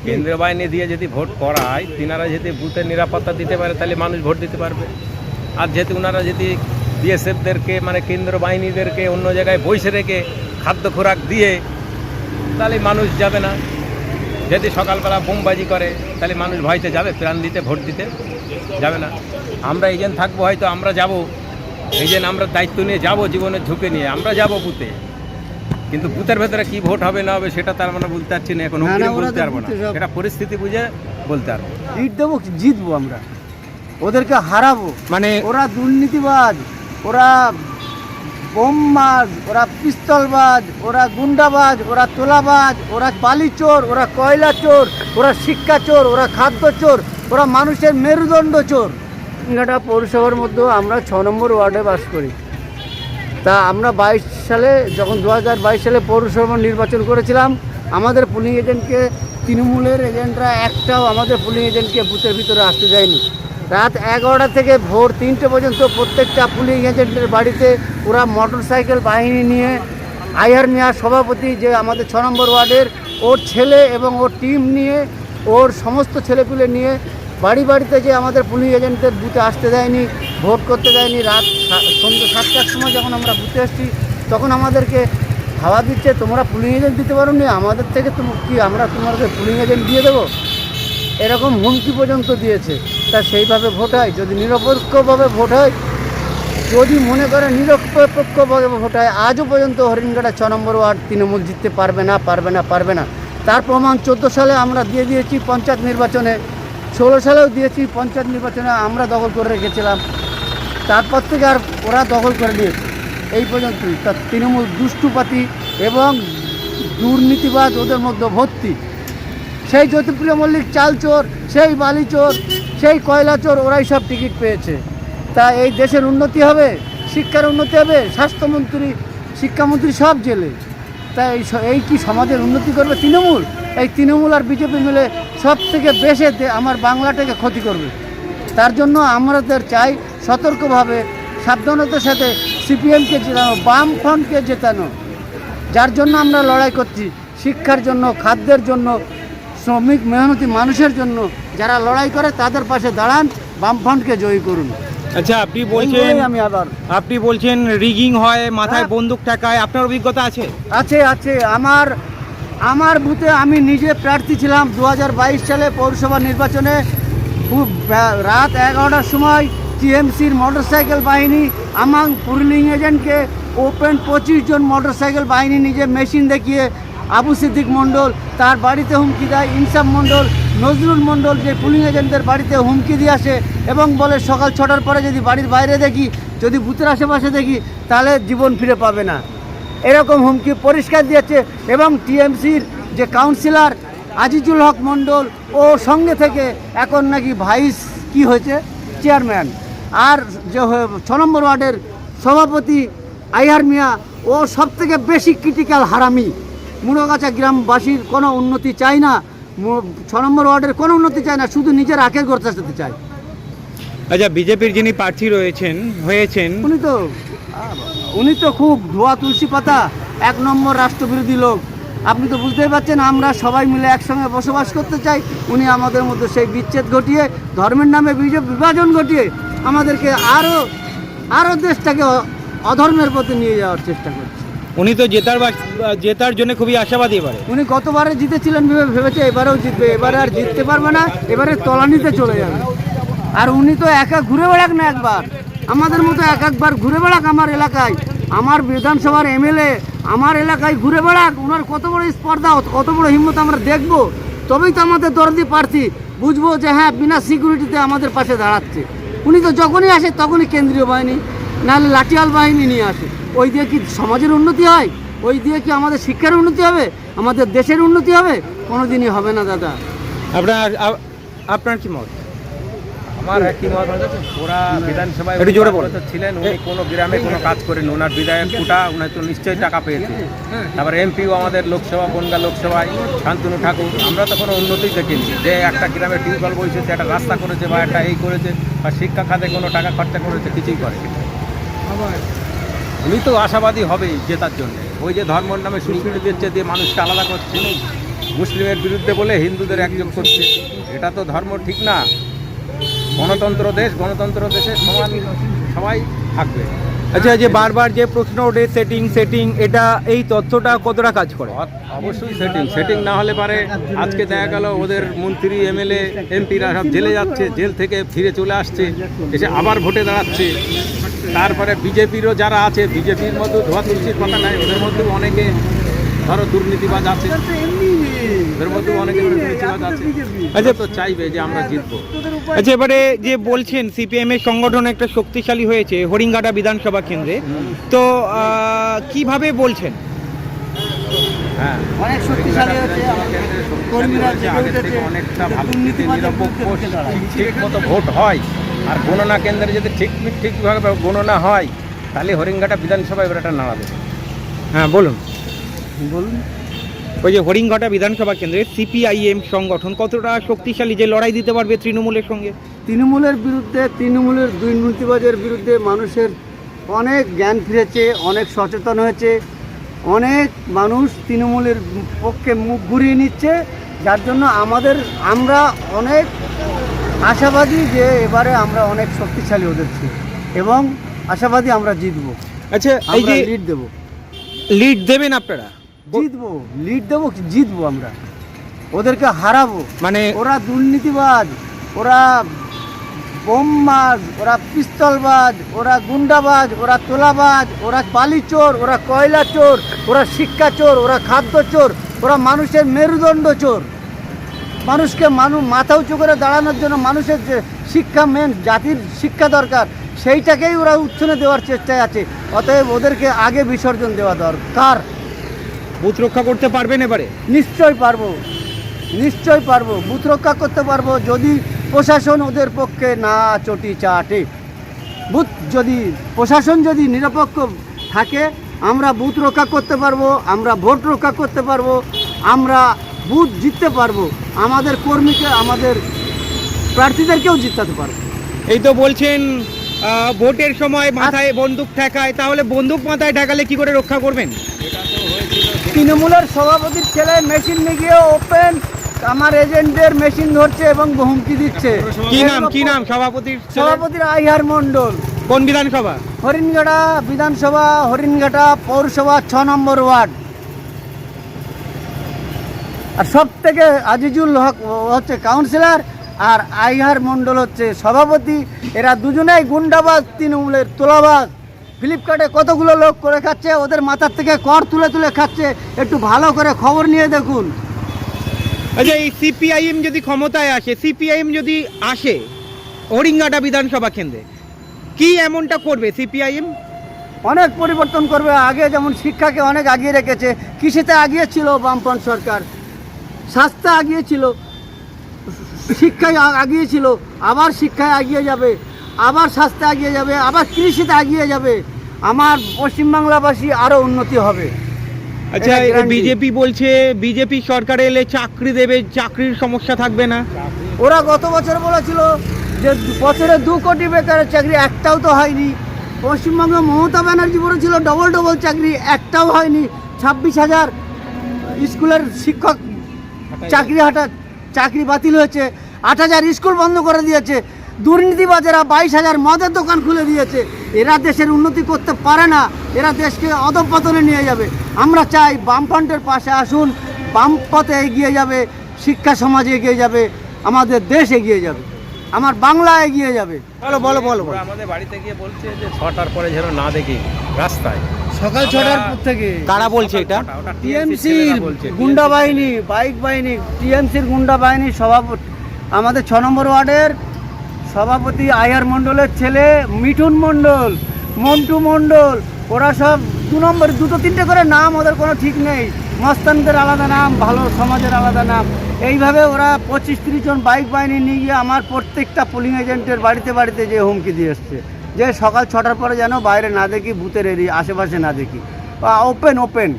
কেন্দ্রীয় বাহিনী দিয়ে যদি ভোট করায়, তিনারা যদি বুথের নিরাপত্তা দিতে পারে তাহলে মানুষ ভোট দিতে পারবে। আর যেহেতু ওনারা যদি বিএসএফদেরকে মানে কেন্দ্র বাহিনীদেরকে অন্য জায়গায় বসে রেখে খাদ্য খোরাক দিয়ে, তাহলে মানুষ যাবে না। যদি সকালবেলা বোমবাজি করে তাহলে মানুষ ভয়তে যাবে, প্রাণ দিতে ভোট দিতে যাবে না। আমরা এজেন্ট থাকবো, হয়তো আমরা যাব এজেন্ট, আমরা দায়িত্ব নিয়ে যাব, জীবনের ঝুঁকি নিয়ে আমরা যাব বুথে, কিন্তু বুথের ভেতরে কি ভোট হবে না হবে সেটা তার মানে বলতে পারছি না এখন, বলতে পারবো না, সেটা পরিস্থিতি বুঝে বলতে পারবো। জিত দেবো, জিতবো আমরা, ওদেরকে হারাবো। মানে ওরা দুর্নীতিবাজ, ওরা বোমবাজ, ওরা পিস্তলবাজ, ওরা গুন্ডাবাজ, ওরা তোলাবাজ, ওরা বালি চোর, ওরা কয়লা চোর, ওরা শিক্ষা চোর, ওরা খাদ্য চোর, ওরা মানুষের মেরুদণ্ড চোর। সিংহাটা পৌরসভার মধ্যে আমরা 6 নম্বর ওয়ার্ডে বাস করি। তা আমরা 22 সালে যখন 2022 সালে পৌরসভা নির্বাচন করেছিলাম, আমাদের পুলিং এজেন্টকে, তৃণমূলের এজেন্টরা একটাও আমাদের পুলিং এজেন্টকে বুথের ভিতরে আসতে দেয়নি। রাত 11টা থেকে ভোর 3টে পর্যন্ত প্রত্যেকটা পুলিং এজেন্টের বাড়িতে ওরা মোটরসাইকেল বাহিনী নিয়ে, আইআর মিয়া সভাপতি যে আমাদের 6 নম্বর ওয়ার্ডের, ওর ছেলে এবং ওর টিম নিয়ে, ওর সমস্ত ছেলেপুলে নিয়ে বাড়ি বাড়িতে যে আমাদের পুলিং এজেন্টদের বুথে আসতে দেয়নি, ভোট করতে দেয়নি। রাত সন্ধ্যে 7টার সময় যখন আমরা বুথে এসেছি তখন আমাদেরকে হাওয়া দিচ্ছে, তোমরা পুলিং এজেন্ট দিতে পারো নি, আমাদের থেকে কি আমরা তোমাদের পুলিং এজেন্ট দিয়ে দেবো, এরকম হুমকি পর্যন্ত দিয়েছে। তা সেইভাবে ভোট হয়? যদি নিরপেক্ষভাবে ভোট হয়, যদি মনে করে নিরপেক্ষভাবে ভোট হয়, আজও পর্যন্ত হরিণঘাটা 6 নম্বর ওয়ার্ড তৃণমূল জিততে পারবে না, পারবে না, পারবে না। তার প্রমাণ 14 সালে আমরা দিয়ে দিয়েছি পঞ্চায়েত নির্বাচনে, 16 সালেও দিয়েছি পঞ্চায়েত নির্বাচনে, আমরা দখল করে রেখেছিলাম। তারপর থেকে আর ওরা দখল করে নিয়েছে এই পর্যন্তই। তা তৃণমূল দুষ্টুপাতি এবং দুর্নীতিবাজ ওদের মধ্যে ভর্তি। সেই জ্যোতিপ্রিয় মল্লিক চাল চোর, সেই বালি চোর, সেই কয়লা চোর, ওরাই সব টিকিট পেয়েছে। তা এই দেশের উন্নতি হবে, শিক্ষার উন্নতি হবে, স্বাস্থ্যমন্ত্রী, শিক্ষামন্ত্রী সব জেলে। তা এই কি সমাজের উন্নতি করবে তৃণমূল? এই তৃণমূল আর বিজেপি মিলে সব থেকে বেশি আমার বাংলাটাকে ক্ষতি করবে। তার জন্য আমাদের চাই সতর্কভাবে, সাবধানতার সাথে সিপিএমকে জেতানো, বামফ্রন্টকে জেতানো, যার জন্য আমরা লড়াই করছি, শিক্ষার জন্য, খাদ্যের জন্য, শ্রমিক মেহনতি মানুষের জন্য। যারা লড়াই করে তাদের পাশে দাঁড়ান, বামফ্রন্টকে জয়ী করুন। আচ্ছা, আপনি বলছেন রিগিং হয়, মাথায় বন্দুক ঠেকায়, আপনার অভিজ্ঞতা আছে? আছে। আমার বুথে আমি নিজে প্রার্থী ছিলাম 2022 সালে পৌরসভা নির্বাচনে। খুব রাত 11টার সময় টিএমসির মোটরসাইকেল বাহিনী আমার পুলিং এজেন্টকে ওপেন 25 জন মোটরসাইকেল বাহিনী নিজে মেশিন দেখিয়ে, আবু সিদ্দিক মণ্ডল তার বাড়িতে হুমকি দেয়, ইনসাফ মণ্ডল, নজরুল মণ্ডল, যে পুলিং এজেন্টদের বাড়িতে হুমকি দিয়ে আসে এবং বলে সকাল 6টার পরে যদি বাড়ির বাইরে দেখি, যদি বুথের আশেপাশে দেখি, তাহলে জীবন ফিরে পাবে না, এরকম হুমকি পরিষ্কার দিয়েছে। এবং টিএমসির যে কাউন্সিলর আজিজুল হক মণ্ডল, ও সঙ্গে থেকে এখন নাকি ভাইস কি হয়েছে চেয়ারম্যান। আর যে 6 নম্বর ওয়ার্ডের সভাপতি আইহার মিয়া, ও সব থেকে বেশি ক্রিটিক্যাল হারামি। মুড়োগাছা গ্রামবাসীর কোনো উন্নতি চাই না, 6 নম্বর ওয়ার্ডের কোনো উন্নতি চায় না, শুধু নিজের আখের গড়তে যেতে চায়। আচ্ছা, বিজেপির যিনি প্রার্থী হয়েছেন উনি তো খুব ধোয়া তুলসী পাতা, 1 নম্বর রাষ্ট্রবিরোধী লোক। আপনি তো বুঝতেই পারছেন, আমরা সবাই মিলে একসঙ্গে বসবাস করতে চাই, উনি আমাদের মধ্যে সেই বিচ্ছেদ ঘটিয়ে, ধর্মের নামে বিভাজন ঘটিয়ে আমাদেরকে আরও দেশটাকে অধর্মের পথে নিয়ে যাওয়ার চেষ্টা করছে। উনি তো জেতার জন্য খুবই আশাবাদী। এবারে উনি গতবারে জিতেছিলেন ভেবেছে এবারেও জিতবে, এবারে আর জিততে পারবে না, এবারে তলানিতে চলে যাবে। আর উনি তো একা ঘুরে বেড়াক না, একবার আমাদের মতো একবার ঘুরে বেড়াক আমার এলাকায়, আমার বিধানসভার এমএলএ আমার এলাকায় ঘুরে বেড়াক, ওনার কত বড় স্পর্ধা, কত বড় হিম্মত আমরা দেখবো, তবেই তো আমাদের দরদি প্রার্থী বুঝবো যে হ্যাঁ, বিনা সিকিউরিটিতে আমাদের পাশে দাঁড়াচ্ছে। উনি তো যখনই আসে তখনই কেন্দ্রীয় বাহিনী, নাহলে লাঠিয়াল বাহিনী নিয়ে আসে। ওই দিয়ে কি সমাজের উন্নতি হয়? ওই দিয়ে কি আমাদের শিক্ষার উন্নতি হবে, আমাদের দেশের উন্নতি হবে? কোনোদিনই হবে না দাদা। আপনার কি মত? আমার একই মত হচ্ছে, ওরা বিধানসভায় ছিলেন, উনি কোনো গ্রামে কোনো কাজ করেন, ওনার বিধায়ক কোটা উনি তো নিশ্চয়ই টাকা পেয়েছে। তারপরে এমপিও আমাদের লোকসভা, বনগা লোকসভায় শান্তনু ঠাকুর, আমরা তো কোনো উন্নতি দেখিনি, যে একটা গ্রামে টিউবওয়েল বসেছে, একটা রাস্তা করেছে, বা একটা এই করেছে, বা শিক্ষা খাতে কোনো টাকা খরচা করেছে, কিছুই করে। উনি তো আশাবাদী হবেই জেতার জন্য। ওই যে ধর্মের নামে স্বীকৃতি দিচ্ছে, দিয়ে মানুষকে আলাদা করছে, মুসলিমের বিরুদ্ধে বলে হিন্দুদের একযোগ করছে। এটা তো ধর্ম ঠিক না। গণতন্ত্র দেশ, গণতন্ত্র দেশে সমান সবাই থাকবে। আচ্ছা, যে বারবার যে প্রশ্ন ওঠে সেটিং, এটা এই তথ্যটা কতটা কাজ করে? অবশ্যই সেটিং না হলে পারে আজকে দেখা গেল ওদের মন্ত্রী এমএলএ এমপিরা সব জেলে যাচ্ছে, জেল থেকে ফিরে চলে আসছে, এসে আবার ভোটে দাঁড়াচ্ছে। তারপরে বিজেপিরও যারা আছে, বিজেপির মধ্যে ধোয়া তুলসির কথা নাই, ওদের মধ্যেও অনেকে ধরো দুর্নীতিবাজ আছে, ওদের মধ্যেও অনেকে দুর্নীতিবাজ আছে। আচ্ছা, তো চাইবে যে আমরা জিতবো। আচ্ছা, এবারে যে বলছেন সিপিএম এর সংগঠন একটা শক্তিশালী হয়েছে হরিঙ্গাটা বিধানসভা কেন্দ্রে, তো কিভাবে বলছেন? হ্যাঁ, অনেক শক্তিশালী হচ্ছে, কর্মীরা আগের থেকে অনেকটা ভালো, নিরপেক্ষ ঠিক মতো ভোট হয়। আর গণনা কেন্দ্রে যদি ঠিকভাবে গণনা হয় তাহলে হরিঙ্গাটা বিধানসভা এবার একটা নাড়া দেবে। হ্যাঁ, বলুন। বলুন। ওই যে হরিঙ্গাটা বিধানসভা কেন্দ্রে সিপিআইএম সংগঠন কতটা শক্তিশালী যে লড়াই দিতে পারবে তৃণমূলের সঙ্গে? তৃণমূলের বিরুদ্ধে, তৃণমূলের দুর্নীতিবাজের বিরুদ্ধে মানুষের অনেক জ্ঞান ফিরেছে, অনেক সচেতন হয়েছে, অনেক মানুষ তৃণমূলের পক্ষে মুখ ঘুরিয়ে নিচ্ছে, যার জন্য আমরা অনেক আশাবাদী যে এবারে আমরা অনেক শক্তিশালী ওদের চেয়ে, এবং আশাবাদী আমরা জিতবো। আচ্ছা, এই যে লিড দেবো, লিড দেবেন আপনারা? জিতবো আমরা, ওদেরকে হারাবো। মানে ওরা দুর্নীতিবাজ, ওরা বোমবাজ, ওরা পিস্তলবাজ, ওরা গুন্ডাবাজ, ওরা তোলাবাজ, ওরা বালি চোর, ওরা কয়লা চোর, ওরা শিক্ষা চোর, ওরা খাদ্য চোর, ওরা মানুষের মেরুদণ্ড চোর। মানুষকে মাথা উঁচু করে দাঁড়ানোর জন্য মানুষের যে শিক্ষা জাতির শিক্ষা দরকার, সেইটাকেই ওরা উচ্ছনে দেওয়ার চেষ্টায় আছে। অতএব ওদেরকে আগে বিসর্জন দেওয়া দরকার। বুথ রক্ষা করতে পারবেন এবারে? নিশ্চয় পারবো, বুথ রক্ষা করতে পারবো যদি প্রশাসন ওদের পক্ষে না চটি চাটে। প্রশাসন যদি নিরপেক্ষ থাকে, আমরা বুথ রক্ষা করতে পারবো, আমরা ভোট রক্ষা করতে পারবো, আমরা বুথ জিততে পারবো, আমাদের কর্মীকে, আমাদের প্রার্থীদেরকেও জিতাতে পারবো। এই তো বলছেন ভোটের সময় মাথায় বন্দুক ঠেকায়, তাহলে বন্দুক মাথায় ঠেকালে কি করে রক্ষা করবেন? তৃণমূলের সভাপতির ছেলে মেশিন নিয়ে গিয়ে ওপেন আমার এজেন্টদের মেশিন ধরছে এবং হুমকি দিচ্ছে। কি নাম সভাপতির আইহার মণ্ডল। কোন বিধানসভা? হরিণঘাটা বিধানসভা, হরিণঘাটা পৌরসভা 6 নম্বর ওয়ার্ড। আর সব থেকে আজিজুল হক হচ্ছে কাউন্সিলর, আর আইহার মণ্ডল হচ্ছে সভাপতি। এরা দুজনেই গুন্ডাবাজ, তৃণমূলের তোলাবাজ। ফ্লিপকার্টে কতগুলো লোক করে খাচ্ছে, ওদের মাথার থেকে কর তুলে খাচ্ছে। একটু ভালো করে খবর নিয়ে দেখুন। আচ্ছা, এই সিপিআইএম যদি ক্ষমতায় আসে, হরিঙ্গাটা বিধানসভা কেন্দ্রে কি এমনটা করবে সিপিআইএম? অনেক পরিবর্তন করবে। আগে যেমন শিক্ষাকে অনেক আগিয়ে রেখেছে, কৃষিতে আগিয়েছিল বামপন্থী সরকার, স্বাস্থ্যে আগিয়েছিল, শিক্ষায় আগিয়েছিল, আবার শিক্ষায় আগিয়ে যাবে, আবার স্বাস্থ্যে আগিয়ে যাবে, আবার কৃষিতে আগিয়ে যাবে। আমার পশ্চিমবাংলাবাসী আরও উন্নতি হবে। আচ্ছা, বিজেপি বলছে বিজেপি সরকারে এলে চাকরি দেবে, চাকরির সমস্যা থাকবে না। ওরা গত বছর বলেছিল যে বছরে 2 কোটি বেকারের চাকরি, একটাও তো হয়নি। পশ্চিমবঙ্গে মমতা ব্যানার্জি বলেছিল ডবল চাকরি, একটাও হয়নি। 26,000 স্কুলের শিক্ষক চাকরি বাতিল হয়েছে, 8,000 স্কুল বন্ধ করে দিয়েছে। দুর্নীতিবাজেরা 22,000 মদের দোকান খুলে দিয়েছে। এরা দেশের উন্নতি করতে পারে না, এরা দেশকে অধঃপতনে নিয়ে যাবে। আমরা চাই বামফ্রন্টের পাশে আসুন, বামপথে এগিয়ে যাবে, শিক্ষা সমাজ এগিয়ে যাবে, আমাদের দেশ এগিয়ে যাবে, আমার বাংলা এগিয়ে যাবে। বলো। আমাদের বাড়িতে গিয়ে বলছে যে 6টার পরে যেন না দেখি রাস্তায়, সকাল 6টার পর থেকে। কারা বলছে এটা? টিএমসির গুন্ডা বাহিনী, বাইক বাহিনী, টিএমসির গুন্ডা বাহিনী সভাপতি, আমাদের 6 নম্বর ওয়ার্ডের সভাপতি আইহার মণ্ডলের ছেলে মিঠুন মণ্ডল, মন্টু মণ্ডল, ওরা সব 2 নম্বর 2-3টে করে নাম, ওদের কোনো ঠিক নেই। মস্তানদের আলাদা নাম, ভালো সমাজের আলাদা নাম। এইভাবে ওরা 25-30 জন বাইক বাহিনী নিয়ে গিয়ে আমার প্রত্যেকটা পোলিং এজেন্টের বাড়িতে যে হুমকি দিয়ে এসছে যে সকাল 6টার পরে যেন বাইরে না দেখি, বুথের আশেপাশে না দেখি, ওপেন।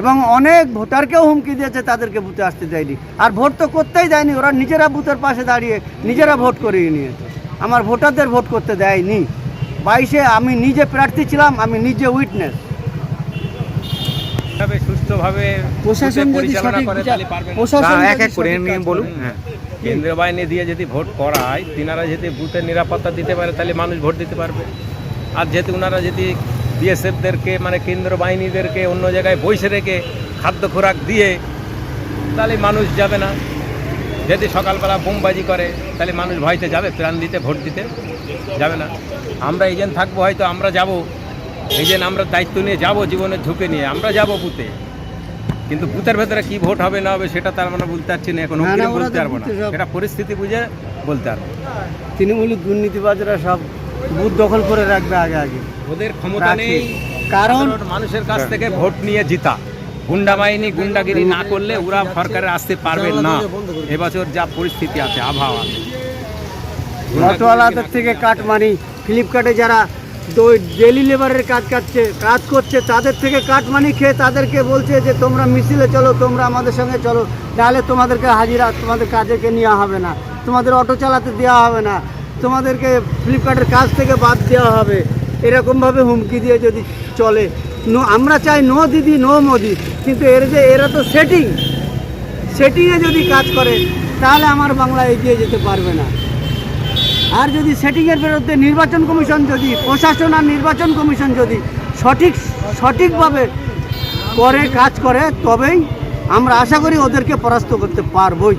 এবং অনেক ভোটারকেও হুমকি দিয়েছে, তাদেরকে বুথে আসতে দেয়নি। আর ভোট তো করতেই দেয়নি, ওরা নিজেরা বুথের পাশে দাঁড়িয়ে নিজেরা ভোট করিয়ে নিয়েছে। আমার ভোটারদের ভোট করতে দেয়নি। 22-এ আমি নিজে প্রার্থী ছিলাম, আমি নিজে উইটনেস। তবে সুষ্ঠুভাবে প্রশাসন যদি পরিচালনা সঠিক করে বিচার- তাহলে পারবে না। প্রশাসন এক এক যদি করে সঠিক নিয়ে কাজ বলুন। করে। হ্যাঁ কেন্দ্রীয় বাহিনী দিয়ে যদি ভোট করায় তিনারা যদি বুথের নিরাপত্তা দিতে পারে তাহলে মানুষ ভোট দিতে পারবে। আর যেহেতু ওনারা যদি বিএসএফদেরকে মানে কেন্দ্র বাহিনীদেরকে অন্য জায়গায় বসে রেখে খাদ্য খোরাক দিয়ে তাহলে মানুষ যাবে না। যদি সকালবেলা বোমবাজি করে তাহলে মানুষ ভয়তে যাবে, প্রাণ দিতে ভোট দিতে যাবে না। আমরা এজেন্ট থাকবো, হয়তো আমরা যাব এজেন্ট, আমরা দায়িত্ব নিয়ে যাব, জীবনের ঝুঁকি নিয়ে আমরা যাব বুথে, কিন্তু বুথের ভেতরে কি ভোট হবে না হবে সেটা তার মানে বলতে পারছি না এখন, না, না, ওরা বলতে তো পারবো না, বুথে সব- সেটা পরিস্থিতি বুঝে বলতে পারবো। তৃণমূলী দুর্নীতিবাজরা সব বুথ দখল করে রাখবে আগে আগে। ওদের ক্ষমতা রাখে। নেই কারণ সাধারণ মানুষের কাছ থেকে ভোট নিয়ে জিতা। গুন্ডা বাহিনী গুন্ডাগিরি না করলে ওরা সরকারে আসতে পারবে না। এবছর যা পরিস্থিতি আছে, আবহাওয়া অটোওয়ালাদের থেকে কাটমানি, ফ্লিপকার্টে যারা ডেলি লেবারের কাজ করছে তাদের থেকে কাটমানি খেয়ে তাদেরকে বলছে যে তোমরা মিছিলে চলো, তোমরা আমাদের সঙ্গে চলো, নাহলে তোমাদেরকে হাজিরা, তোমাদের কাজেকে নেওয়া হবে না, তোমাদের অটো চালাতে দেওয়া হবে না, তোমাদেরকে ফ্লিপকার্টের কাজ থেকে বাদ দেওয়া হবে, এরকমভাবে হুমকি দিয়ে যদি চলে। আমরা চাই নো দিদি নো মোদি, কিন্তু এরা তো সেটিংয়ে যদি কাজ করে তাহলে আমার বাংলা এগিয়ে যেতে পারবে না। আর যদি সেটিংয়ের বিরুদ্ধে নির্বাচন কমিশন যদি, প্রশাসন আর নির্বাচন কমিশন যদি সঠিকভাবে কাজ করে তবেই আমরা আশা করি ওদেরকে পরাস্ত করতে পারবই।